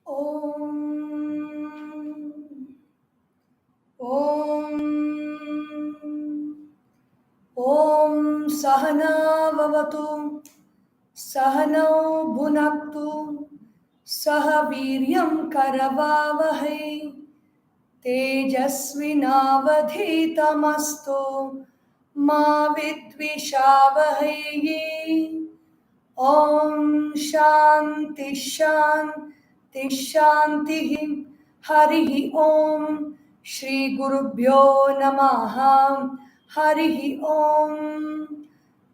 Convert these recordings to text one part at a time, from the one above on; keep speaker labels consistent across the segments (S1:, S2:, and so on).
S1: Om Om Om Sahana Vavatu Sahanau Bhunaktu Sahaviryam Karavavahai Tejasvinavadhitamastu Ma Vidvishavahai. Om Shanti Shanti Shanti Harihi Om Shri Gurubhyo Namaha Harihi Om.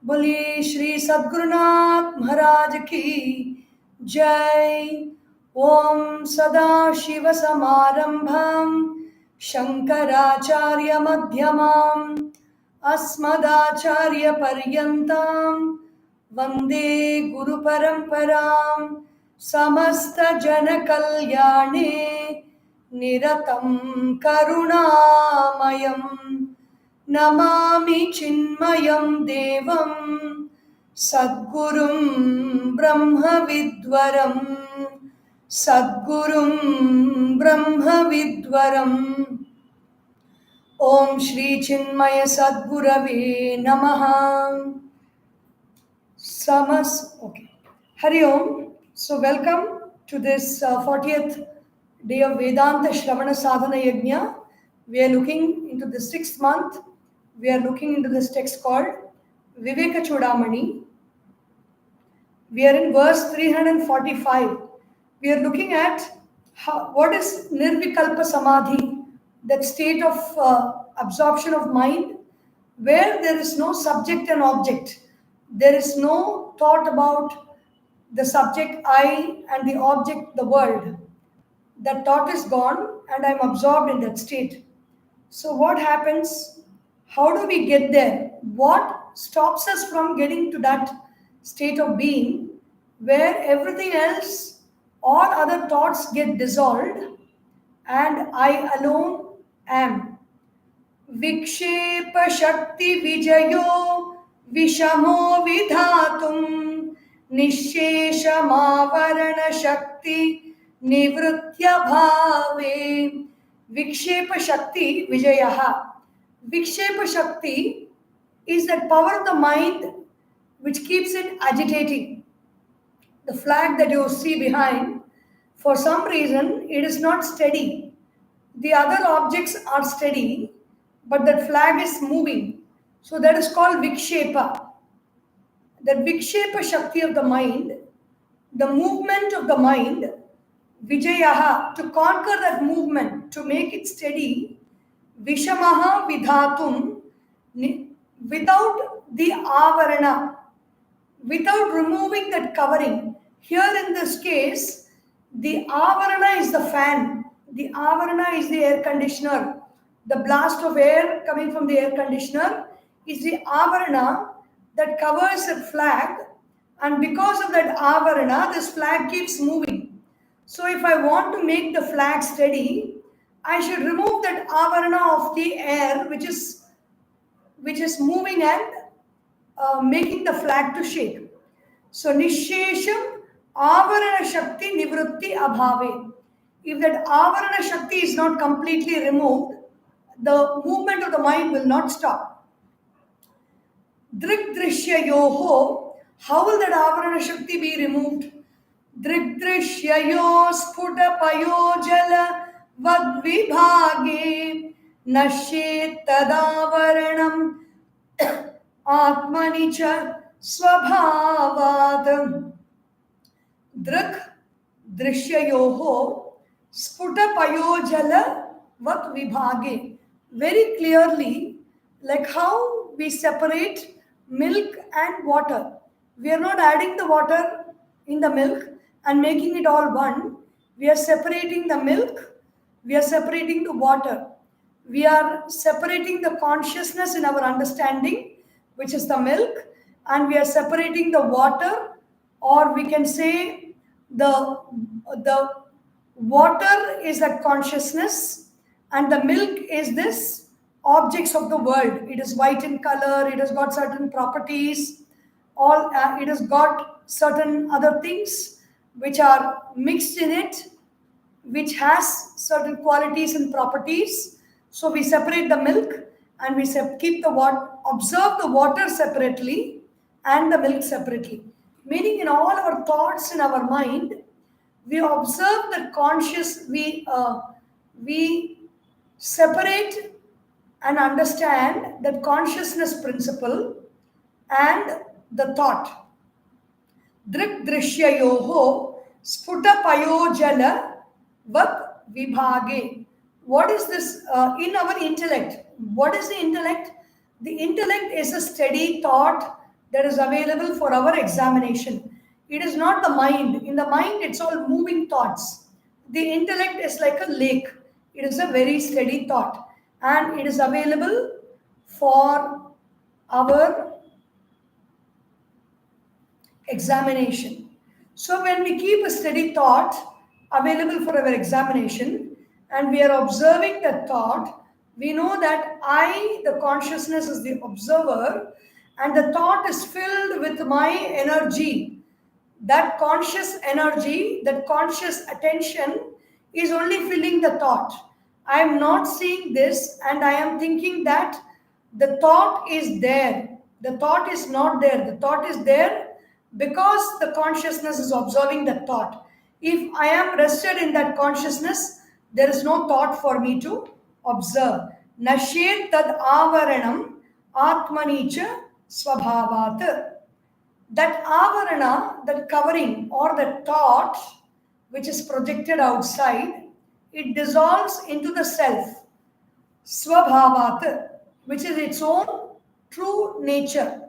S1: Boli Shri Sadgurunath Maharaj Ki Jai. Om Sada Shiva Samarambham Shankaracharya Madhyamam Asmadacharya Paryantam Vande Guru Paramparam Samasta Jana Kalyane Niratam Karunamayam Namami Chinmayam Devam Sadgurum Brahma Vidwaram Sadgurum Brahma Vidwaram. Om Shri Chinmaya Sadgurave Namaha. Okay. Hari Om. So, welcome to this 40th day of Vedanta Shravana Sadhana Yagna. We are looking into the 6th month. We are looking into this text called Vivekachoodamani. We are in verse 345. We are looking at what is Nirvikalpa Samadhi, that state of absorption of mind where there is no subject and object. There is no thought about the subject I and the object the world. That thought is gone and I am absorbed in that state. So what happens? How do we get there? What stops us from getting to that state of being where everything else, all other thoughts get dissolved and I alone am? Vikshepa Shakti Vijayo Vishamo Vidhatum Nishesha Mavarana Shakti Nivritya Bhave. Vikshepa Shakti Vijayaha. Vikshepa Shakti is that power of the mind which keeps it agitating. The flag that you see behind, for some reason, it is not steady. The other objects are steady, but that flag is moving. So that is called Vikshepa. That Vikshepa Shakti of the mind, the movement of the mind, Vijayaha, to conquer that movement, to make it steady, Vishamaha Vidhatum, without the Avarana, without removing that covering. Here in this case, the Avarana is the fan, the Avarana is the air conditioner. The blast of air coming from the air conditioner is the Avarana that covers the flag, and because of that Avarana, this flag keeps moving. So if I want to make the flag steady, I should remove that Avarana of the air which is moving and making the flag to shake. So Nishesham Avarana Shakti Nivrutti Abhave. If that Avarana Shakti is not completely removed, the movement of the mind will not stop. Drik Drishya Yoho, how will that Avarana Shakti be removed? Drik Drishya Yo Sputa Payo Jala Vadvibhage Nashet Tadavaranam Atmani Cha Swabhavat. Drik Drishya Yoho Sputa Payo Jala Vadvibhage. Very clearly, like how we separate milk and water. We are not adding the water in the milk and making it all one. We are separating the milk, we are separating the water. We are separating the consciousness in our understanding, which is the milk, and we are separating the water, or we can say the water is that consciousness and the milk is this objects of the world. It is white in color, it has got certain properties, it has got certain other things which are mixed in it which has certain qualities and properties. So we separate the milk and we keep the water, observe the water separately and the milk separately. Meaning in all our thoughts in our mind, we observe that we separate and understand that consciousness principle and the thought. Drik drishyayoho sputa payojala vat vibhage. What is this in our intellect? What is the intellect? The intellect is a steady thought that is available for our examination. It is not the mind. In the mind, it's all moving thoughts. The intellect is like a lake. It is a very steady thought. And it is available for our examination. So when we keep a steady thought available for our examination and we are observing that thought, we know that I, the consciousness, is the observer and the thought is filled with my energy. That conscious energy, that conscious attention is only filling the thought. I am not seeing this and I am thinking that the thought is there. The thought is not there. The thought is there because the consciousness is observing the thought. If I am rested in that consciousness, there is no thought for me to observe. Nashet tad avaranam atmanicha swabhavat. That avarana, that covering or that thought which is projected outside, it dissolves into the self, swabhavat, which is its own true nature.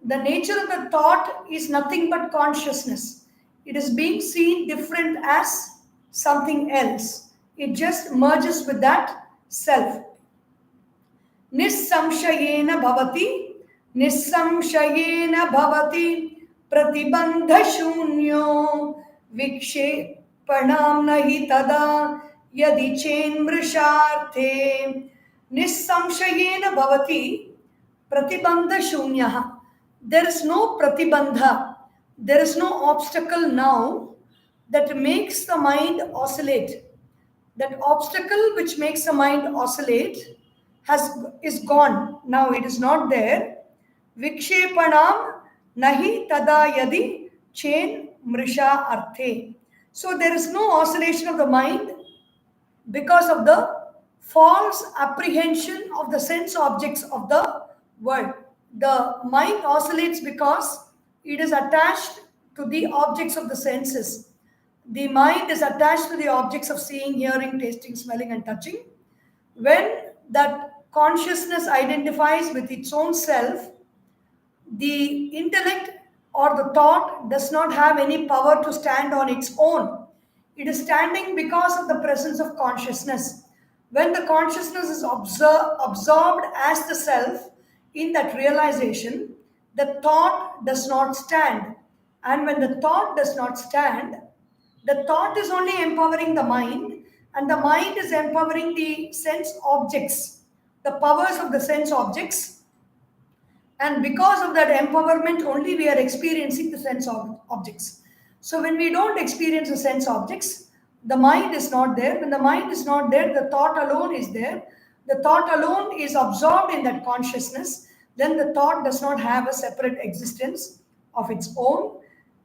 S1: The nature of the thought is nothing but consciousness. It is being seen different as something else. It just merges with that self. Nissamshayena bhavati, nissamshayena bhavati, pratibandha shunyo, vikshepanam nahi tada, yadi chen mrisharthe. Nissamshayena bhavati, pratibandha shunyaha. There is no pratibandha, there is no obstacle now that makes the mind oscillate. That obstacle which makes the mind oscillate is gone. Now it is not there. Vikshepanam nahi tada yadi chen mrisha arthe. So there is no oscillation of the mind because of the false apprehension of the sense objects of the world. The mind oscillates because it is attached to the objects of the senses. The mind is attached to the objects of seeing, hearing, tasting, smelling, and touching. When that consciousness identifies with its own self, the intellect or the thought does not have any power to stand on its own. It is standing because of the presence of consciousness. When the consciousness is absorbed as the self, in that realization, the thought does not stand. And when the thought does not stand, the thought is only empowering the mind, and the mind is empowering the sense objects, the powers of the sense objects. And because of that empowerment, only we are experiencing the sense objects. So when we don't experience the sense objects, the mind is not there. When the mind is not there, the thought alone is there. The thought alone is absorbed in that consciousness. Then the thought does not have a separate existence of its own.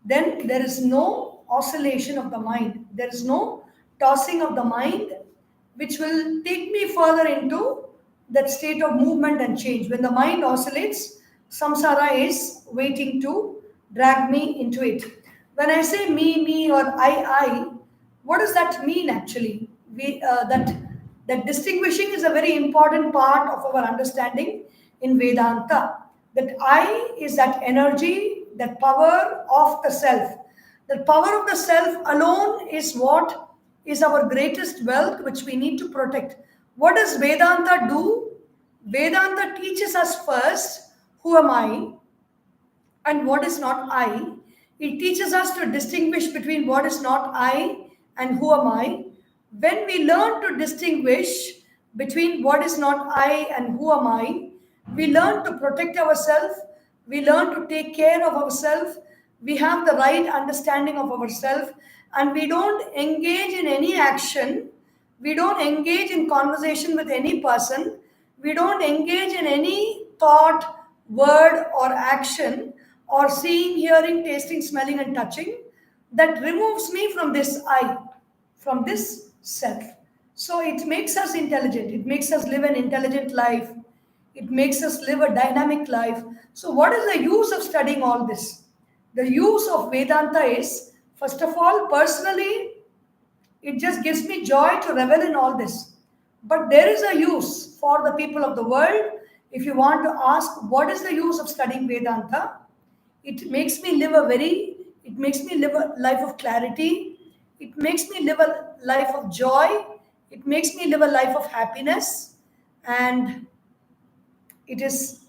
S1: Then there is no oscillation of the mind. There is no tossing of the mind, which will take me further into that state of movement and change. When the mind oscillates, samsara is waiting to drag me into it. When I say me, or I, what does that mean actually? That distinguishing is a very important part of our understanding in Vedanta. That I is that energy, that power of the self. The power of the self alone is what is our greatest wealth, which we need to protect. What does Vedanta do? Vedanta teaches us first, who am I and what is not I. It teaches us to distinguish between what is not I and who am I. When we learn to distinguish between what is not I and who am I, we learn to protect ourselves, we learn to take care of ourselves, we have the right understanding of ourselves, and we don't engage in any action, we don't engage in conversation with any person, we don't engage in any thought, word, or action, or seeing, hearing, tasting, smelling, and touching, that removes me from this I, from this self. So it makes us intelligent, it makes us live an intelligent life, it makes us live a dynamic life. So, what is the use of studying all this? The use of Vedanta is, first of all, personally, it just gives me joy to revel in all this. But there is a use for the people of the world. If you want to ask, what is the use of studying Vedanta? It makes me live it makes me live a life of clarity. It makes me live a life of joy. It makes me live a life of happiness. And it is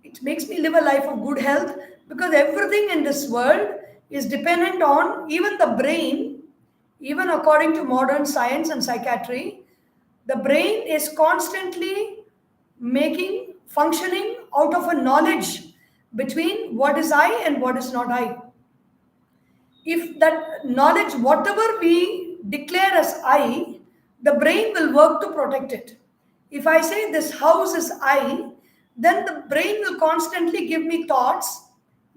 S1: it makes me live a life of good health, because everything in this world is dependent on, even the brain, even according to modern science and psychiatry, the brain is constantly making functioning out of a knowledge between what is I and what is not I. If that knowledge, whatever we declare as I, the brain will work to protect it. If I say this house is I, then the brain will constantly give me thoughts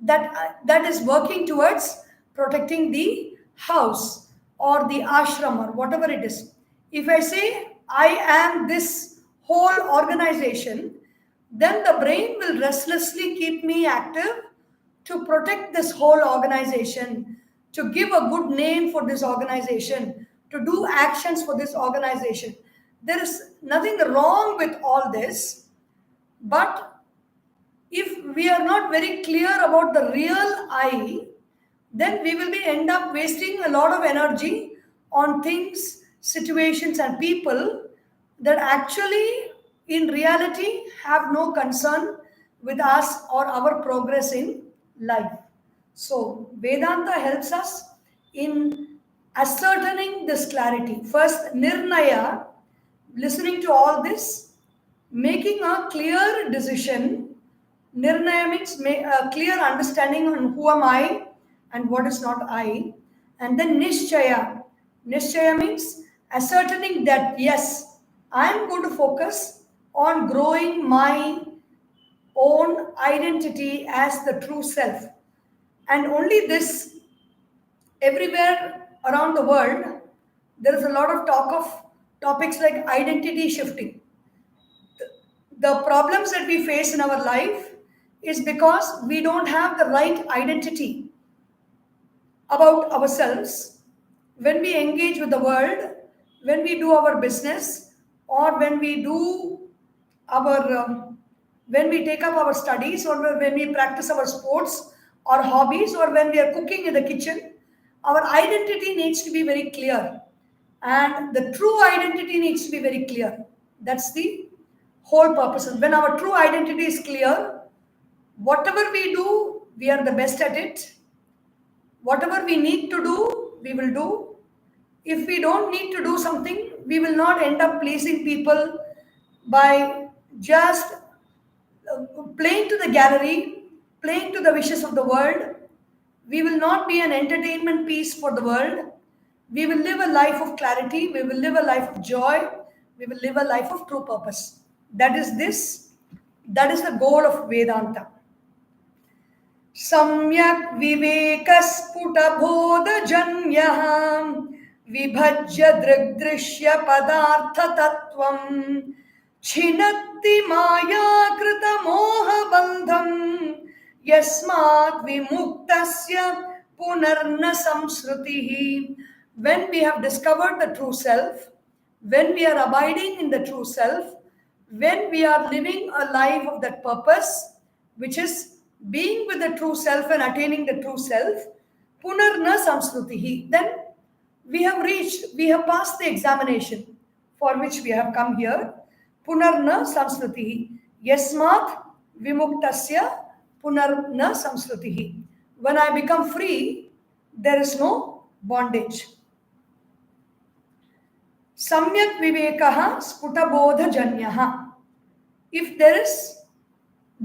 S1: that is working towards protecting the house or the ashram or whatever it is. If I say I am this whole organization, then the brain will restlessly keep me active to protect this whole organization, to give a good name for this organization, to do actions for this organization. There is nothing wrong with all this, but if we are not very clear about the real I, then we will be end up wasting a lot of energy on things, situations, and people that actually, in reality, have no concern with us or our progress in life. So, Vedanta helps us in ascertaining this clarity. First, Nirnaya, listening to all this, making a clear decision. Nirnaya means a clear understanding on who am I and what is not I. And then Nishchaya. Nishchaya means ascertaining that yes, I am going to focus on growing my own identity as the true self. And only this, everywhere around the world, there is a lot of talk of topics like identity shifting. The problems that we face in our life is because we don't have the right identity about ourselves. When we engage with the world, when we do our business, or when we do our when we take up our studies, or when we practice our sports or hobbies, or when we are cooking in the kitchen, our identity needs to be very clear, and the true identity needs to be very clear. That's the whole purpose. And when our true identity is clear, whatever we do, we are the best at it. Whatever we need to do, we will do. If we don't need to do something, we will not end up pleasing people by just playing to the gallery, playing to the wishes of the world. We will not be an entertainment piece for the world. We will live a life of clarity. We will live a life of joy. We will live a life of true purpose. That is this. That is the goal of Vedanta. Samyak vivekasputabodhajanyah vibhajya drigdrishya padartha tattvam chinatti maya krita moha bandham yasmat vimuktasya punarna samsrutihi. When we have discovered the true self, when we are abiding in the true self, when we are living a life of that purpose, which is being with the true self and attaining the true self, punarna samsrutihi, then we have passed the examination for which we have come here. Punarna samsrutihi. Yasmat vimuktasya punarna samsrutihi. When I become free, there is no bondage. Samyak vivekaha sputabodhajanyaha. If there is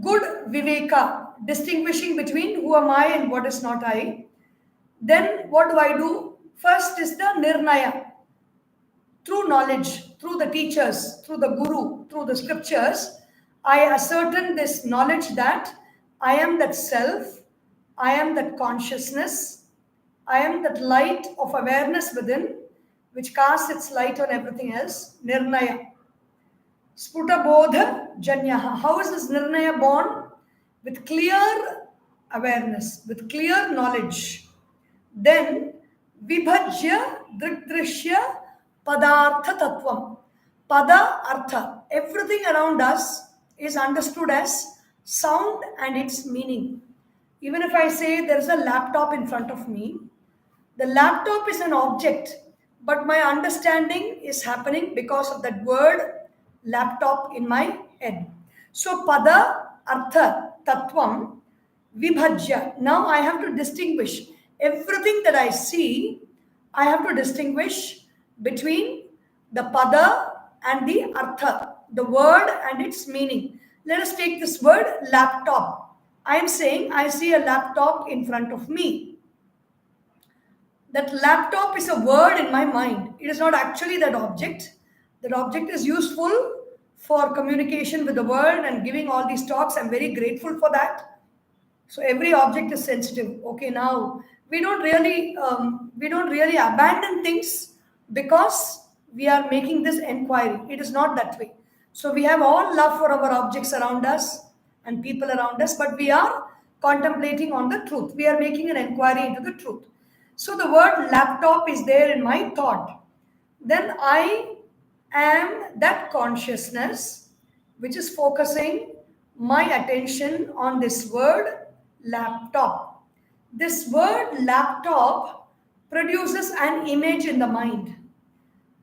S1: good viveka, distinguishing between who am I and what is not I, then what do I do? First is the nirnaya. Through knowledge, through the teachers, through the guru, through the scriptures, I ascertain this knowledge that I am that self, I am that consciousness, I am that light of awareness within, which casts its light on everything else. Nirnaya. Sputa bodha janyaha. How is this nirnaya born? With clear awareness, with clear knowledge. Then vibhajya dridrishya padartha tattvam. Pada artha. Everything around us is understood as sound and its meaning. Even if I say there is a laptop in front of me, the laptop is an object, but my understanding is happening because of that word laptop in my head. So pada, artha, tattvam, vibhajya. Now I have to distinguish everything that I see. I have to distinguish between the pada and the artha, the word and its meaning. Let us take this word laptop. I am saying I see a laptop in front of me. That laptop is a word in my mind. It is not actually that object. That object is useful for communication with the world and giving all these talks. I'm very grateful for that. So every object is sensitive. Okay, now we don't really abandon things because we are making this inquiry. It is not that way. So we have all love for our objects around us and people around us, but we are contemplating on the truth. We are making an inquiry into the truth. So the word laptop is there in my thought. Then I am that consciousness which is focusing my attention on this word laptop. This word laptop produces an image in the mind.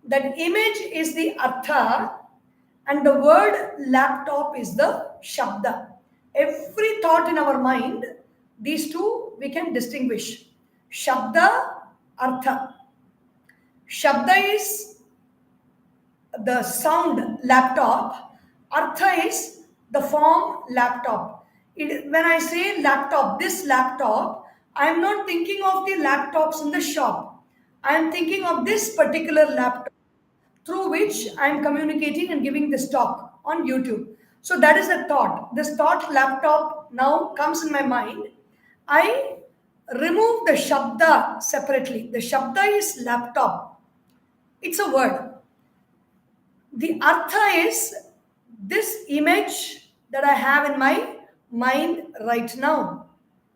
S1: That image is the artha and the word laptop is the shabda. Every thought in our mind, these two we can distinguish. Shabda, artha. Shabda is the sound laptop. Artha is the form laptop. When I say laptop, this laptop, I am not thinking of the laptops in the shop. I am thinking of this particular laptop through which I am communicating and giving this talk on YouTube. So that is a thought. This thought laptop now comes in my mind. I remove the shabda separately. The shabda is laptop. It's a word. The artha is this image that I have in my mind right now.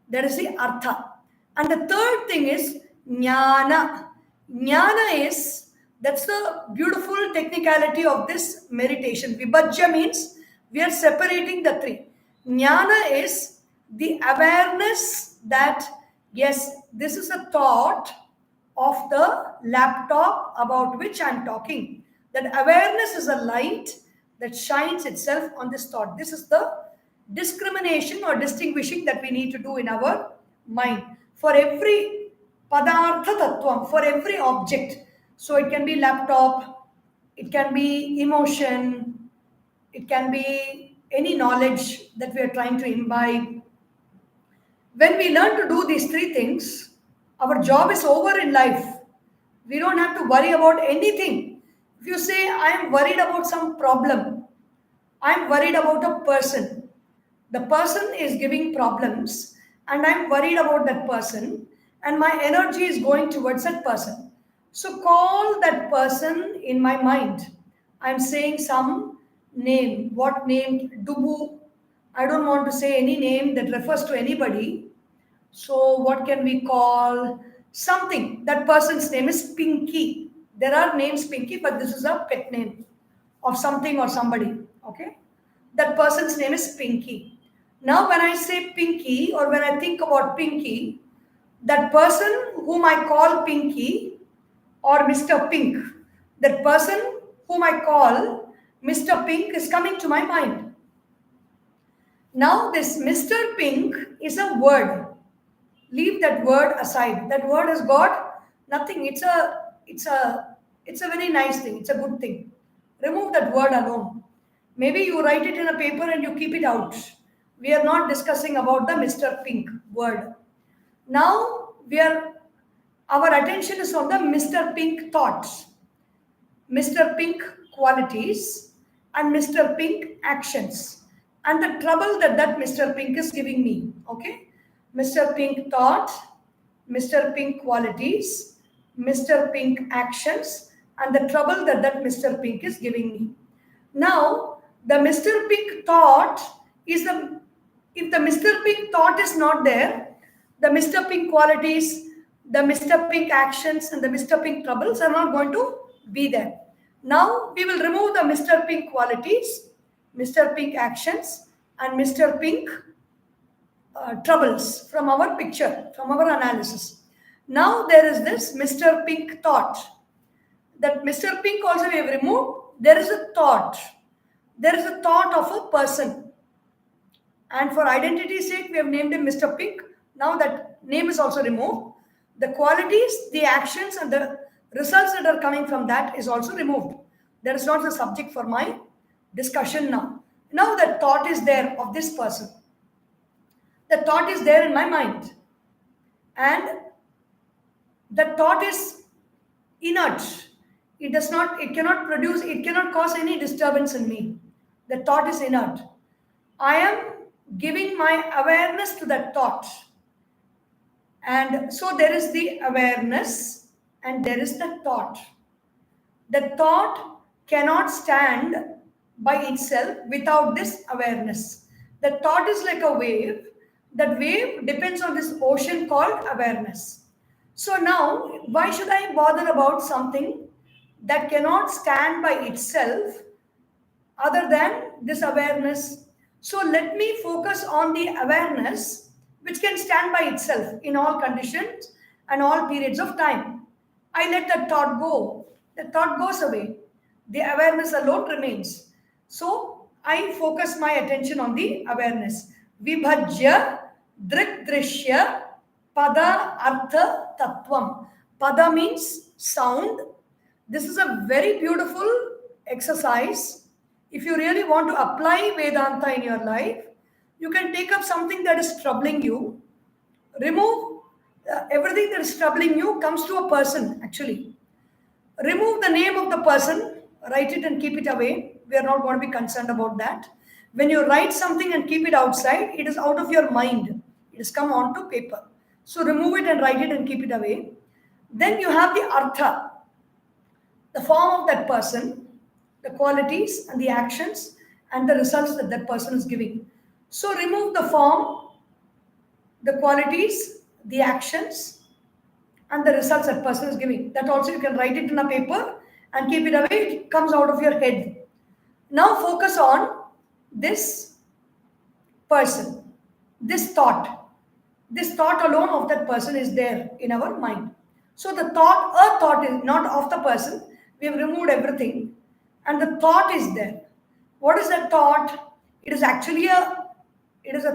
S1: That is the artha. And the third thing is jnana. Jnana is, that's the beautiful technicality of this meditation. Vibhajya means we are separating the three. Jnana is the awareness that, yes, this is a thought of the laptop about which I am talking. That awareness is a light that shines itself on this thought. This is the discrimination or distinguishing that we need to do in our mind. For every padartha tattvam, for every object. So it can be laptop, it can be emotion, it can be any knowledge that we are trying to imbibe. When we learn to do these three things, our job is over in life. We don't have to worry about anything. If you say, I am worried about some problem, I am worried about a person. The person is giving problems and I am worried about that person and my energy is going towards that person. So call that person in my mind. I am saying some name. What name? Dubu. I don't want to say any name that refers to anybody. So what can we call? Something. That person's name is Pinky. There are names Pinky, but this is a pet name of something or somebody. Okay? That person's name is Pinky. Now when I say Pinky or when I think about Pinky, that person whom I call Pinky or Mr. Pink, that person whom I call Mr. Pink is coming to my mind. Now this Mr. Pink is a word. Leave that word aside. That word has got nothing. It's a very nice thing. It's a good thing. Remove that word alone. Maybe you write it in a paper and you keep it out. We are not discussing about the Mr. Pink word. Now our attention is on the Mr. Pink thoughts, Mr. Pink qualities, and Mr. Pink actions, and the trouble that Mr. Pink is giving me. Okay, Mr. Pink thought, Mr. Pink qualities, Mr. Pink actions, and the trouble that Mr. Pink is giving me. Now, the Mr. Pink thought is if the Mr. Pink thought is not there, the Mr. Pink qualities, the Mr. Pink actions, and the Mr. Pink troubles are not going to be there. Now, we will remove the Mr. Pink qualities, Mr. Pink actions, and Mr. Pink troubles from our picture, from our analysis. Now, there is this Mr. Pink thought. That Mr. Pink also we have removed. There is a thought. There is a thought of a person. And for identity's sake, we have named him Mr. Pink. Now that name is also removed. The qualities, the actions, and the results that are coming from that is also removed. That is not the subject for my discussion now. Now the thought is there of this person. The thought is there in my mind. And the thought is inert. It cannot produce, it cannot cause any disturbance in me. The thought is inert. I am giving my awareness to that thought. And so there is the awareness and there is the thought. The thought cannot stand by itself without this awareness. The thought is like a wave. That wave depends on this ocean called awareness. So now, why should I bother about something that cannot stand by itself other than this awareness? So let me focus on the awareness which can stand by itself in all conditions and all periods of time. I let that thought go. The thought goes away. The awareness alone remains. So I focus my attention on the awareness. Vibhajya drik drishya pada artha tattvam. Pada means sound. This is a very beautiful exercise. If you really want to apply Vedanta in your life, you can take up something that is troubling you. Remove everything that is troubling you comes to a person actually. Remove the name of the person, write it and keep it away. We are not going to be concerned about that. When you write something and keep it outside, it is out of your mind. It has come onto paper. So remove it and write it and keep it away. Then you have the artha, the form of that person, the qualities and the actions and the results that that person is giving. So remove the form, the qualities, the actions, and the results that person is giving. That also you can write it in a paper and keep it away. It comes out of your head. Now focus on this person, this thought. This thought alone of that person is there in our mind. So the thought, a thought is not of the person. We have removed everything. And the thought is there. What is that thought? It is actually a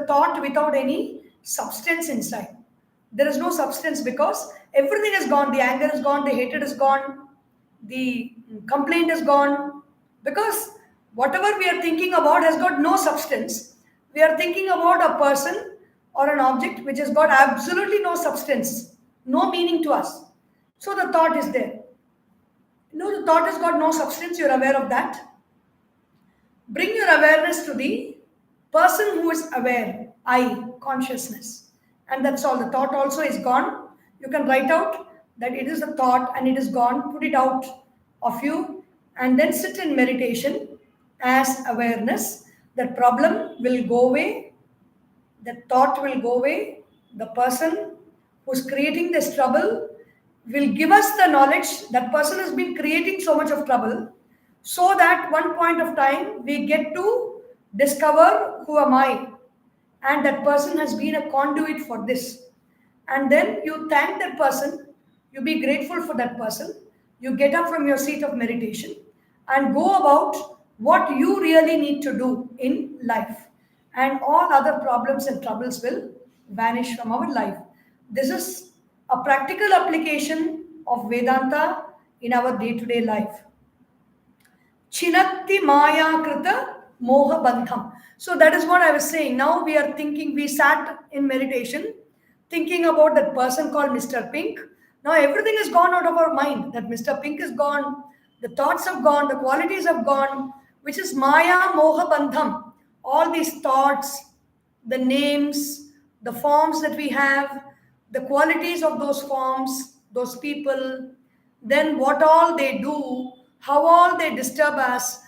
S1: thought without any substance inside. There is no substance because everything is gone. The anger is gone, the hatred is gone, the complaint is gone. Because whatever we are thinking about has got no substance. We are thinking about a person or an object which has got absolutely no substance, no meaning to us. So the thought is there. No, the thought has got no substance. You're aware of that. Bring your awareness to the person who is aware, I, consciousness. And that's all. The thought also is gone. You can write out that it is a thought and it is gone. Put it out of you and then sit in meditation as awareness. That problem will go away. That thought will go away. The person who's creating this trouble will give us the knowledge that person has been creating so much of trouble, so that one point of time we get to discover who am I, and that person has been a conduit for this. And then you thank that person, you be grateful for that person, you get up from your seat of meditation and go about what you really need to do in life, and all other problems and troubles will vanish from our life. This is a practical application of Vedanta in our day-to-day life. Chinatti maya krita moha bandham. So that is what I was saying. Now we are thinking, we sat in meditation thinking about that person called Mr. Pink. Now everything is gone out of our mind. That Mr. Pink is gone, the thoughts have gone, the qualities have gone, which is Maya Moha Bandham. All these thoughts, the names, the forms that we have, the qualities of those forms, those people, then what all they do, how all they disturb us,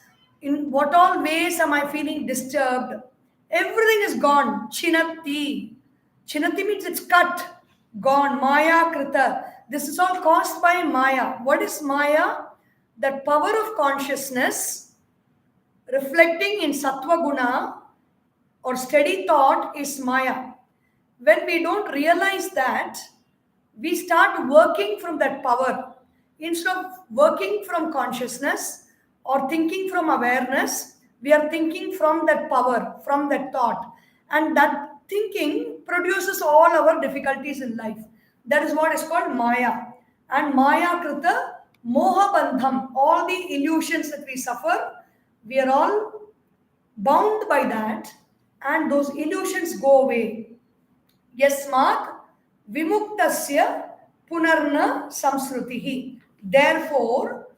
S1: in what all ways am I feeling disturbed, everything is gone. Chinatti. Chinatti means it's cut, gone. Maya Krita. This is all caused by Maya. What is Maya? That power of consciousness reflecting in Sattva Guna or steady thought is Maya. When we don't realize that, we start working from that power. Instead of working from consciousness or thinking from awareness, we are thinking from that power, from that thought. And that thinking produces all our difficulties in life. That is what is called Maya. And Maya Krita, Moha Bandham, all the illusions that we suffer, we are all bound by that, and those illusions go away. Yasmat vimuktasya punarna samsrutihi. Therefore,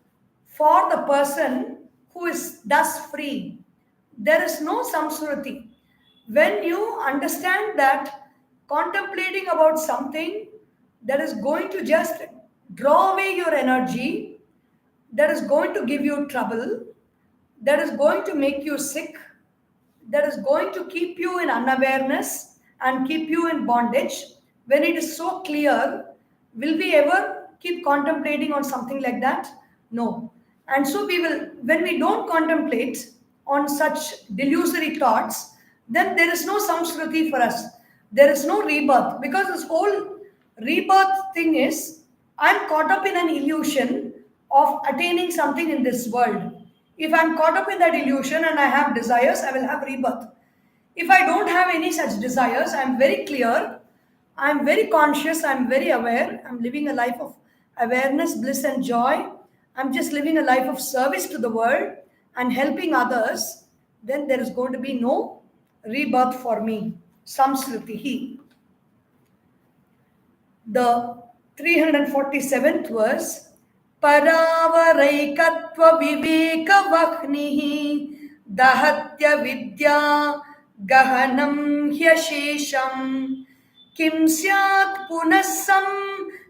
S1: for the person who is thus free, there is no samsruti. When you understand that contemplating about something that is going to just draw away your energy, that is going to give you trouble, that is going to make you sick, that is going to keep you in unawareness and keep you in bondage, when it is so clear, will we ever keep contemplating on something like that? No. And so we will, when we don't contemplate on such delusory thoughts, then there is no samskriti for us. There is no rebirth, because this whole rebirth thing is, I'm caught up in an illusion of attaining something in this world. If I'm caught up in that illusion and I have desires, I will have rebirth. If I don't have any such desires, I'm very clear, I'm very conscious, I'm very aware, I'm living a life of awareness, bliss, and joy. I'm just living a life of service to the world and helping others, then there is going to be no rebirth for me. Samsritihi. The 347th verse. Paravaraikatva viveka vahnihi dahatya vidya gahanam hyashesham kim syat punasam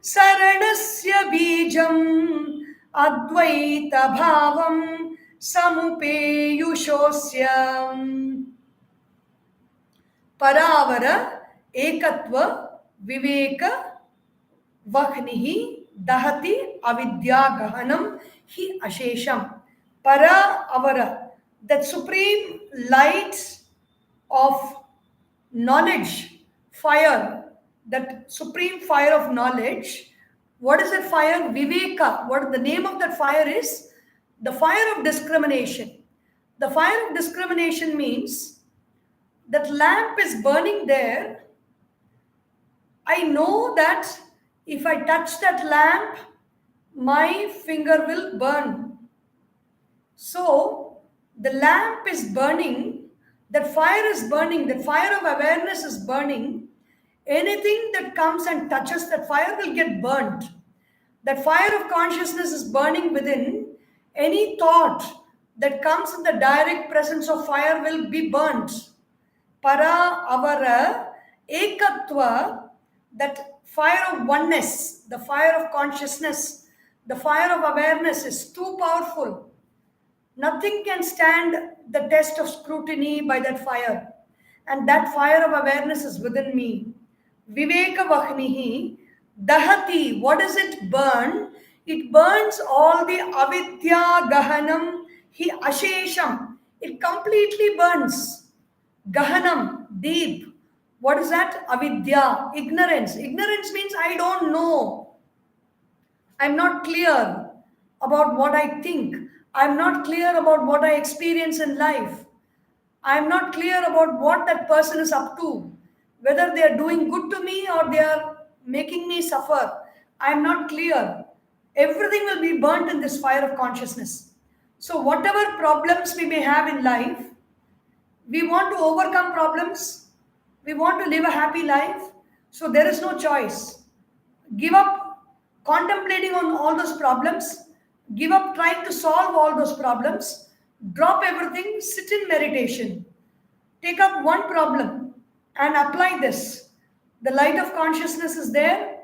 S1: saranasya bijam advaita bhavam samupeyushosya. Paravara ekatva viveka vahnihi dahati avidya gahanam hi ashesham. Para avara, that supreme light of knowledge, fire, that supreme fire of knowledge. What is that fire? Viveka. What the name of that fire is? The fire of discrimination. The fire of discrimination means that lamp is burning there. I know that if I touch that lamp, my finger will burn. So the lamp is burning, that fire is burning, that fire of awareness is burning. Anything that comes and touches that fire will get burnt. That fire of consciousness is burning within. Any thought that comes in the direct presence of fire will be burnt. Para avara ekatva, that fire of oneness, the fire of consciousness, the fire of awareness is too powerful. Nothing can stand the test of scrutiny by that fire. And that fire of awareness is within me. Viveka vahnihi dahati. What does it burn? It burns all the avidya gahanam hi ashesham. It completely burns. Gahanam, deep. What is that? Avidya, ignorance. Ignorance means I don't know. I'm not clear about what I think. I'm not clear about what I experience in life. I'm not clear about what that person is up to. Whether they are doing good to me or they are making me suffer. I'm not clear. Everything will be burnt in this fire of consciousness. So whatever problems we may have in life, we want to overcome problems. We want to live a happy life. So there is no choice. Give up contemplating on all those problems, give up trying to solve all those problems, drop everything, sit in meditation, take up one problem and apply this. The light of consciousness is there,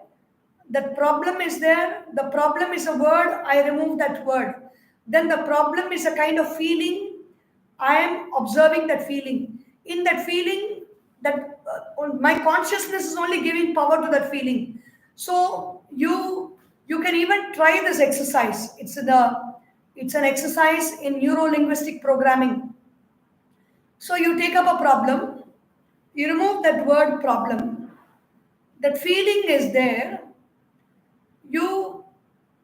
S1: that problem is there, the problem is a word, I remove that word. Then the problem is a kind of feeling, I am observing that feeling. In that feeling, that my consciousness is only giving power to that feeling. So you can even try this exercise. It's an exercise in neuro-linguistic programming. So you take up a problem, you remove that word problem, that feeling is there, you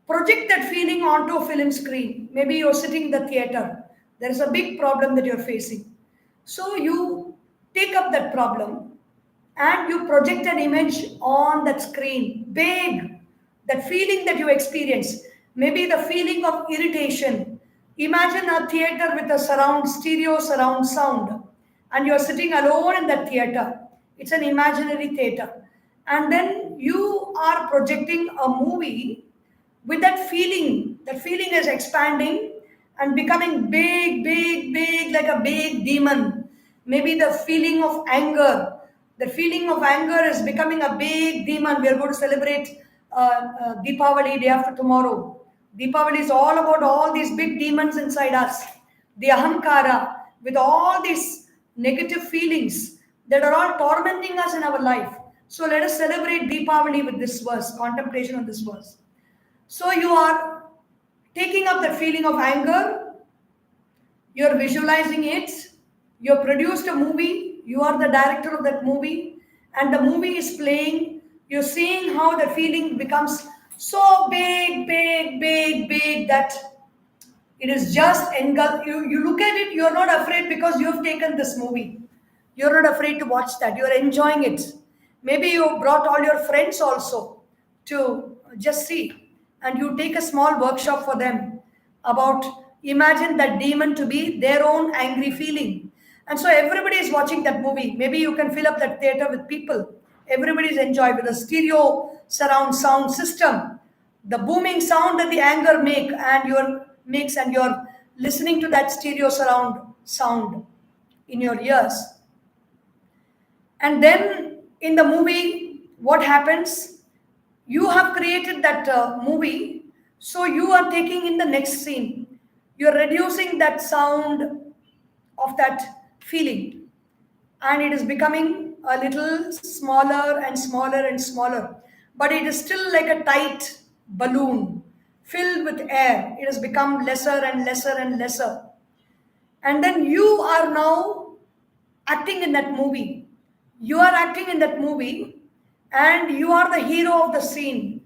S1: project that feeling onto a film screen. Maybe you're sitting in the theater, there is a big problem that you're facing. So you take up that problem and you project an image on that screen, big, that feeling that you experience, maybe the feeling of irritation. Imagine a theater with a stereo surround sound, and you're sitting alone in that theater. It's an imaginary theater. And then you are projecting a movie with that feeling. That feeling is expanding and becoming big, big, big, like a big demon. Maybe the feeling of anger. The feeling of anger is becoming a big demon. We are going to celebrate Deepavali day after tomorrow. Deepavali is all about all these big demons inside us. The ahankara, with all these negative feelings that are all tormenting us in our life. So let us celebrate Deepavali with this verse, contemplation of this verse. So you are taking up the feeling of anger, you're visualizing it, you've produced a movie, you are the director of that movie, and the movie is playing, you're seeing how the feeling becomes so big, big, big, big that it is just engulfed. You look at it, you're not afraid because you've taken this movie. You're not afraid to watch that, you're enjoying it. Maybe you brought all your friends also to just see, and you take a small workshop for them about imagine that demon to be their own angry feeling. And so everybody is watching that movie. Maybe you can fill up that theater with people. Everybody is enjoying with a stereo surround sound system. The booming sound that the anger makes, and you're listening to that stereo surround sound in your ears. And then in the movie, what happens? You have created that movie, so you are taking in the next scene. You're reducing that sound of that feeling, and it is becoming a little smaller and smaller and smaller. But it is still like a tight balloon filled with air. It has become lesser and lesser and lesser. And then you are now acting in that movie. You are acting in that movie and you are the hero of the scene.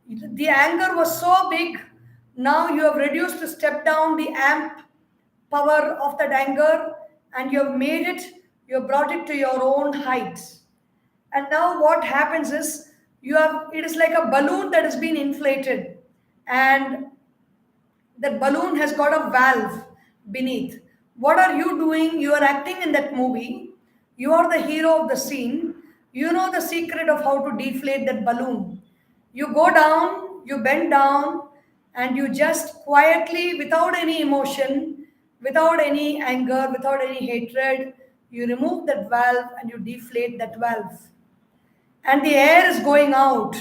S1: The anger was so big, now you have reduced to step down the amp power of that anger, and you have made it, you have brought it to your own height. And now what happens is it is like a balloon that has been inflated, and that balloon has got a valve beneath. What are you doing? You are acting in that movie. You are the hero of the scene. You know the secret of how to deflate that balloon. You go down, you bend down, and you just quietly, without any emotion, without any anger, without any hatred, you remove that valve and you deflate that valve. And the air is going out.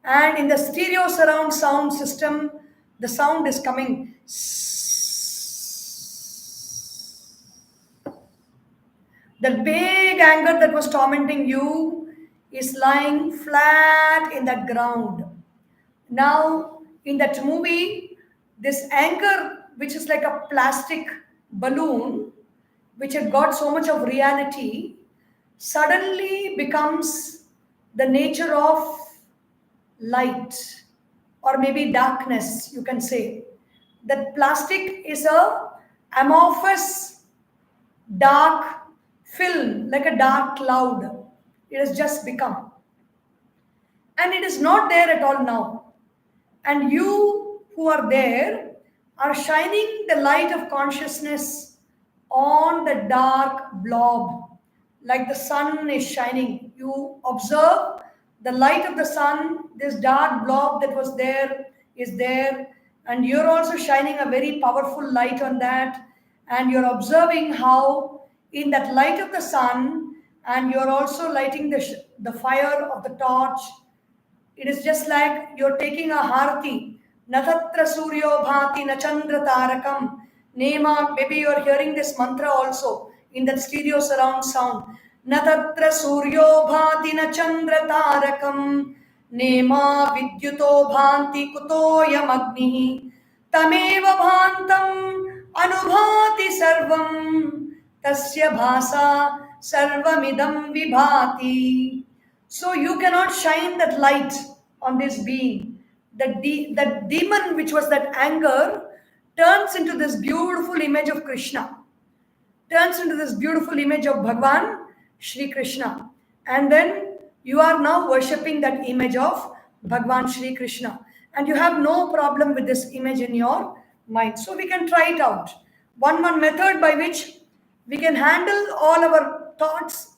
S1: And in the stereo surround sound system, the sound is coming. The big anger that was tormenting you is lying flat in that ground. Now, in that movie, this anger, which is like a plastic balloon, which had got so much of reality, suddenly becomes the nature of light, or maybe darkness, you can say. That plastic is a amorphous dark film, like a dark cloud. It has just become. And it is not there at all now. And you who are there are shining the light of consciousness on the dark blob, like the sun is shining. You observe The light of the sun, this dark blob that was there, is there, and you're also shining a very powerful light on that, and you're observing how in that light of the sun, and you're also lighting the fire of the torch. It is just like you're taking a harati. Natatra suryo bhati na chandra tarakam. Nema, maybe you're hearing this mantra also in that stereo surround sound. Natatra suryo bhati na chandra tarakam. Nema vidyuto bhanti kutoyam agnihi. Tameva bhantam anubhati sarvam. Tasya bhasa sarvamidam vibhati. So you cannot shine that light on this being. That demon, which was that anger, turns into this beautiful image of Krishna, turns into this beautiful image of Bhagwan Shri Krishna. And then you are now worshipping that image of Bhagwan Shri Krishna. And you have no problem with this image in your mind. So we can try it out. One method by which we can handle all our thoughts.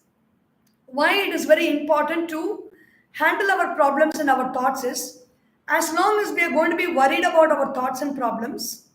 S1: Why it is very important to handle our problems and our thoughts is, as long as we are going to be worried about our thoughts and problems,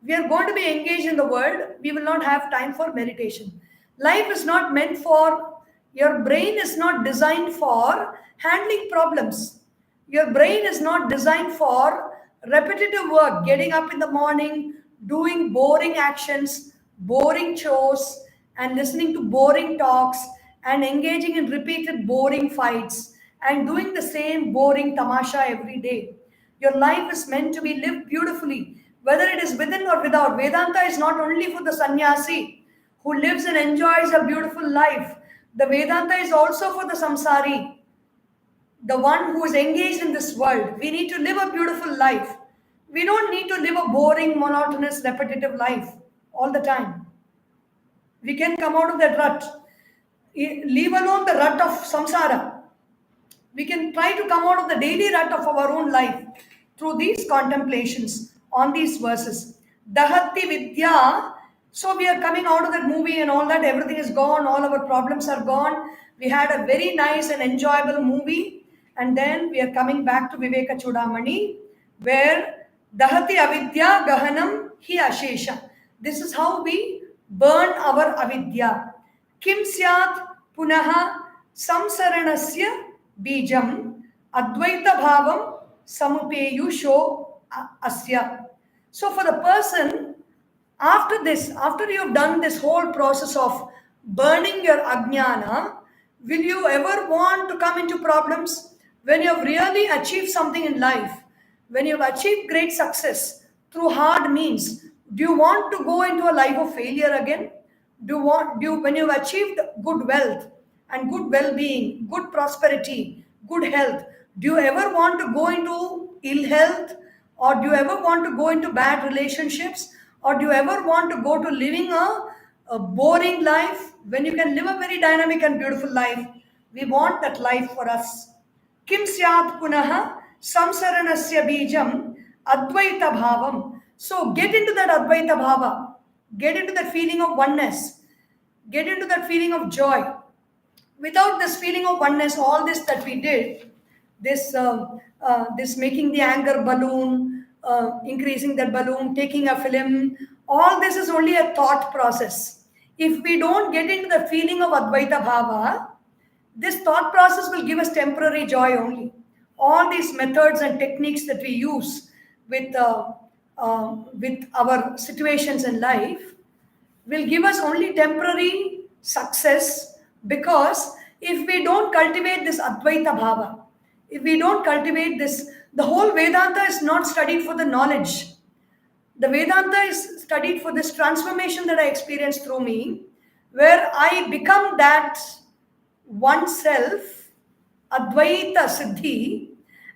S1: we are going to be engaged in the world, we will not have time for meditation. Life is not meant for, your brain is not designed for handling problems. Your brain is not designed for repetitive work, getting up in the morning, doing boring actions, boring chores, and listening to boring talks, and engaging in repeated boring fights, and doing the same boring tamasha every day. Your life is meant to be lived beautifully, whether it is within or without. Vedanta is not only for the sannyasi who lives and enjoys a beautiful life. The Vedanta is also for the samsari, the one who is engaged in this world. We need to live a beautiful life. We don't need to live a boring, monotonous, repetitive life all the time. We can come out of that rut. Leave alone the rut of samsara. We can try to come out of the daily rut of our own life through these contemplations on these verses. Dahati Vidya. So we are coming out of that movie and all that. Everything is gone. All our problems are gone. We had a very nice and enjoyable movie. And then we are coming back to Vivekachoodamani, where Dahati Avidya Gahanam Hi Ashesha. This is how we burn our avidya. Kim syat punaha samsaranasya bijam advaita bhavam samupeyusho asya. So for the person, after this, after you have done this whole process of burning your ajnana, will you ever want to come into problems? When you have really achieved something in life, when you have achieved great success through hard means, do you want to go into a life of failure again? When you have achieved good wealth and good well-being, good prosperity, good health, do you ever want to go into ill health? Or do you ever want to go into bad relationships? Or do you ever want to go to living a boring life when you can live a very dynamic and beautiful life? We want that life for us. Kim syat punaha samsaranasya bijam advaita bhavam. So get into that advaita bhava. Get into that feeling of oneness. Get into that feeling of joy. Without this feeling of oneness, all this that we did, this making the anger balloon, increasing that balloon, taking a film, all this is only a thought process. If we don't get into the feeling of Advaita Bhava, this thought process will give us temporary joy only. All these methods and techniques that we use with our situations in life will give us only temporary success, because if we don't cultivate this Advaita Bhava, if we don't cultivate this, the whole Vedanta is not studied for the knowledge. The Vedanta is studied for this transformation that I experienced through me, where I become that oneself, Advaita Siddhi,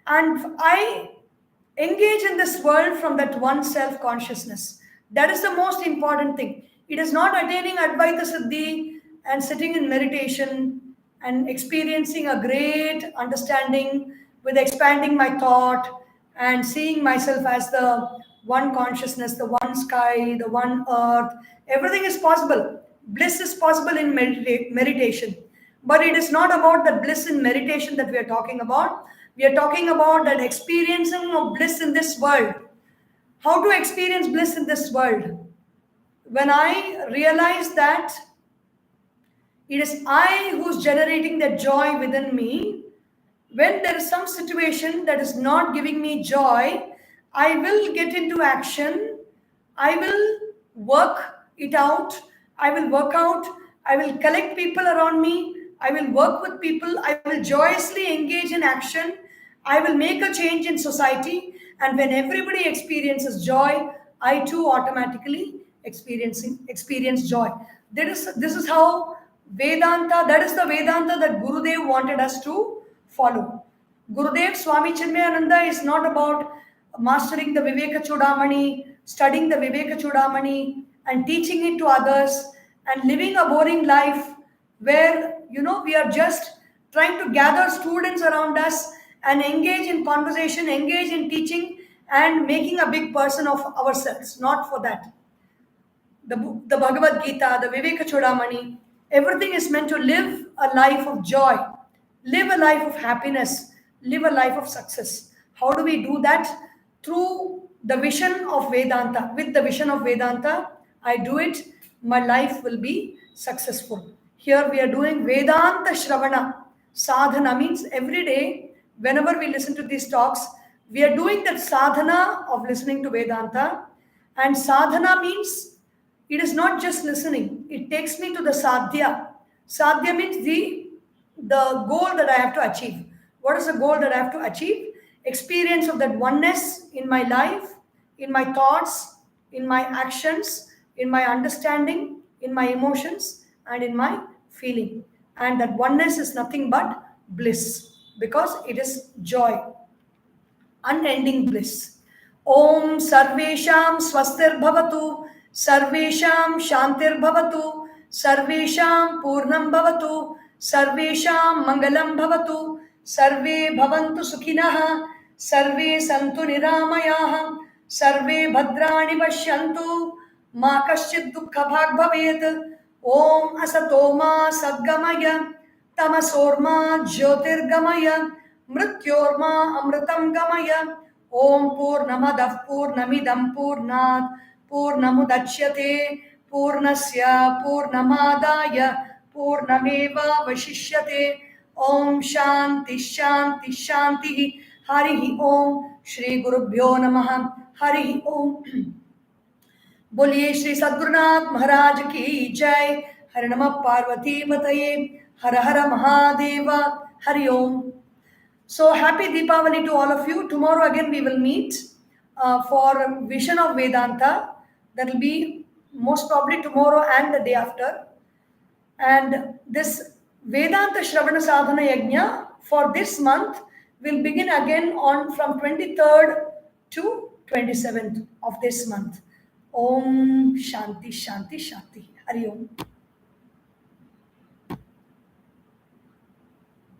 S1: and I engage in this world from that one self consciousness. That is the most important thing. It is not attaining Advaita Siddhi and sitting in meditation and experiencing a great understanding with expanding my thought and seeing myself as the one consciousness, the one sky, the one earth. Everything is possible. Bliss is possible in meditation. But it is not about the bliss in meditation that we are talking about. We are talking about that experiencing of bliss in this world. How to experience bliss in this world? When I realize that it is I who's generating the joy within me, when there is some situation that is not giving me joy, I will get into action. I will work it out. I will work out. I will collect people around me. I will work with people. I will joyously engage in action. I will make a change in society. And when everybody experiences joy, I too automatically experience joy. This is how Vedanta, that is the Vedanta that Gurudev wanted us to follow. Gurudev Swami Chinmayananda is not about mastering the Vivekachoodamani, studying the Vivekachoodamani and teaching it to others and living a boring life where, we are just trying to gather students around us and engage in conversation, engage in teaching and making a big person of ourselves. Not for that. The Bhagavad Gita, the Vivekachoodamani, everything is meant to live a life of joy, live a life of happiness, live a life of success. How do we do that? Through the vision of Vedanta. With the vision of Vedanta, I do it, my life will be successful. Here we are doing Vedanta Shravana. Sadhana means every day, whenever we listen to these talks, we are doing that sadhana of listening to Vedanta. And sadhana means it is not just listening. It takes me to the sadhya. Sadhya means the goal that I have to achieve. What is the goal that I have to achieve? Experience of that oneness in my life, in my thoughts, in my actions, in my understanding, in my emotions, and in my feeling. And that oneness is nothing but bliss because it is joy, unending bliss. Om Sarvesham Swastir Bhavatu, Sarvesham Shantir Bhavatu, Sarvesham Purnam Bhavatu, Sarvesham Mangalam Bhavatu, Sarve Bhavantu Sukhinaha, Sarve Santu Niramayaha, Sarve Bhadrani Pashyantu, Ma Kaschid Dukkha Bhag Bhavet, Om Asatoma Sadgamaya, Tamasorma Jyotirgamaya, Mrityorma Amritam Gamaya, Om Purnamadav Purnamidam Purnat Purnamudachyate Purnasya Purnamadaya Purnameva Vashishyate. Om Shanti Shanti Shanti. Harihi Om. Shri Gurubhyo Namaha. Harihi Om. बोलिए श्री सद्गुरुनाथ महाराज की जय. हर नमः पार्वती पतये. हर हर Mahadev. Hari Om. So happy Deepavali to all of you. Tomorrow again we will meet for Vision of Vedanta. That will be most probably tomorrow and the day after. And this Vedanta Shravana Sadhana Yagna for this month will begin again from 23rd to 27th of this month. Om Shanti Shanti Shanti. Hari Om.